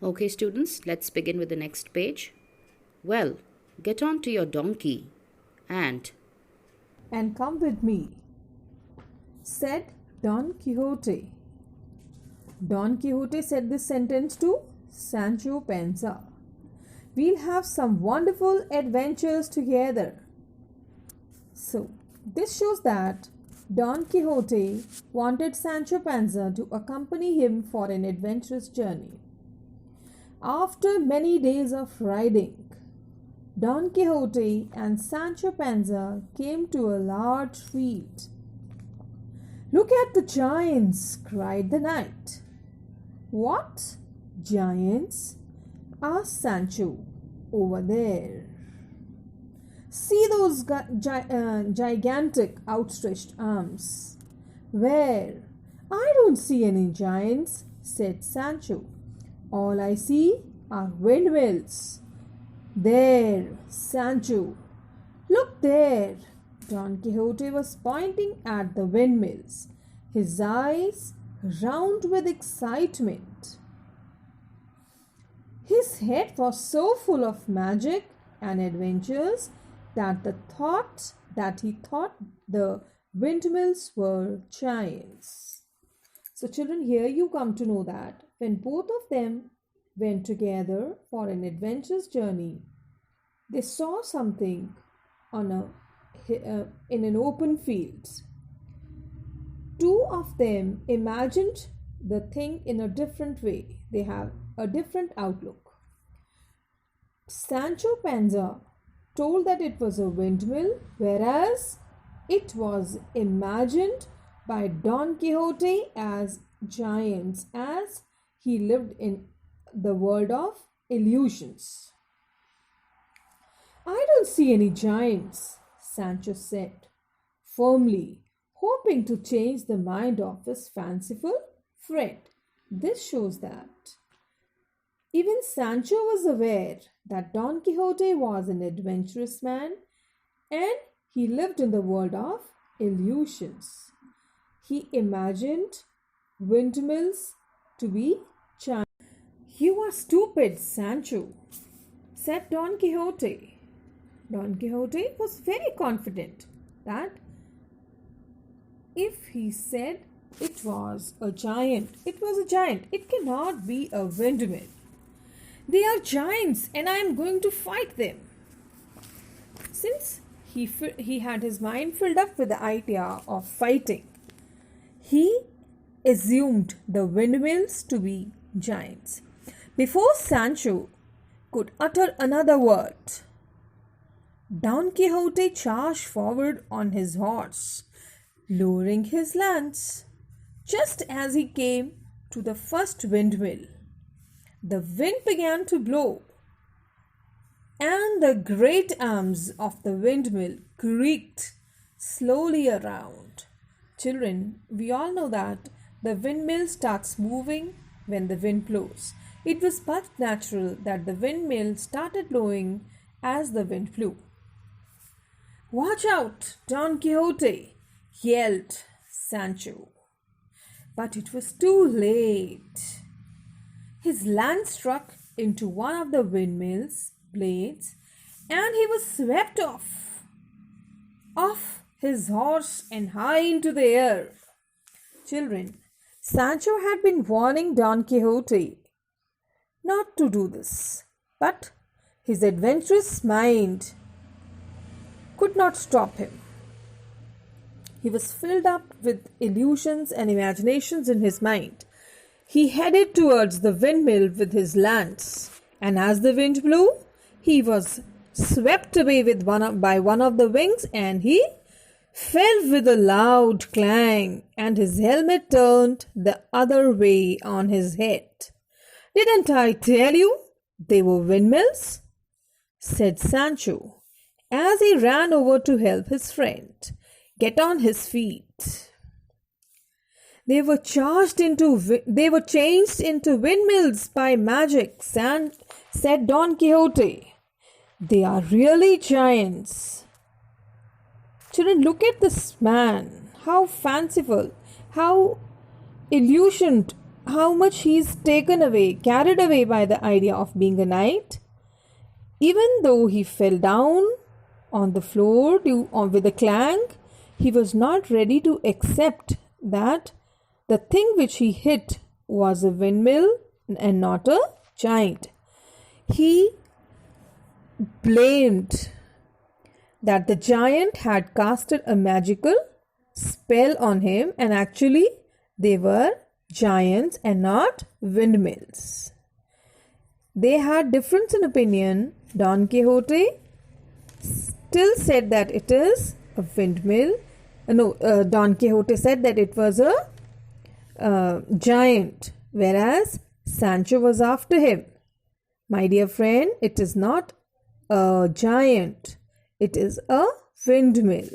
Okay, students, let's begin with the next page. Well, get on to your donkey and And come with me, said Don Quixote. Don Quixote said this sentence to Sancho Panza. We'll have some wonderful adventures together. So, this shows that Don Quixote wanted Sancho Panza to accompany him for an adventurous journey. After many days of riding, Don Quixote and Sancho Panza came to a large field. "Look at the giants!" cried the knight. "What giants?" asked Sancho. "Over there. See those gigantic outstretched arms." "Where? I don't see any giants," said Sancho. "All I see are windmills." "There, Sancho. Look there." Don Quixote was pointing at the windmills, his eyes round with excitement. His head was so full of magic and adventures that he thought the windmills were giants. So children, here you come to know that when both of them went together for an adventurous journey, they saw something in an open field. Two of them imagined the thing in a different way. They have a different outlook. Sancho Panza told that it was a windmill, whereas it was imagined by Don Quixote as giants, as he lived in the world of illusions. "I don't see any giants," Sancho said firmly, hoping to change the mind of his fanciful friend. This shows that even Sancho was aware that Don Quixote was an adventurous man and he lived in the world of illusions. He imagined windmills to be giants. "You are stupid, Sancho," said Don Quixote. Don Quixote was very confident that if he said it was a giant, it was a giant. It cannot be a windmill. "They are giants and I am going to fight them." Since he had his mind filled up with the idea of fighting, he assumed the windmills to be giants. Before Sancho could utter another word, Don Quixote charged forward on his horse, lowering his lance. Just as he came to the first windmill, the wind began to blow, and the great arms of the windmill creaked slowly around. Children, we all know that the windmill starts moving when the wind blows. It was but natural that the windmill started blowing as the wind blew. "Watch out, Don Quixote!" yelled Sancho. But it was too late. His lance struck into one of the windmill's blades and he was swept off his horse and high into the air. Children, Sancho had been warning Don Quixote not to do this, but his adventurous mind could not stop him. He was filled up with illusions and imaginations in his mind. He headed towards the windmill with his lance, and as the wind blew, he was swept away by one of the wings, and he fell with a loud clang, and his helmet turned the other way on his head. "Didn't I tell you they were windmills?" said Sancho, as he ran over to help his friend get on his feet. They were changed into windmills by magic," said Don Quixote. "They are really giants." Children, look at this man. How fanciful, how illusioned how much he's taken away, carried away by the idea of being a knight. Even though he fell down on the floor with a clang, he was not ready to accept that the thing which he hit was a windmill and not a giant. He blamed that the giant had casted a magical spell on him, and actually they were giants and not windmills. They had difference in opinion. Don Quixote still said that it is a windmill. Don Quixote said that it was a giant, whereas Sancho was after him. My dear friend, it is not a giant, it is a windmill.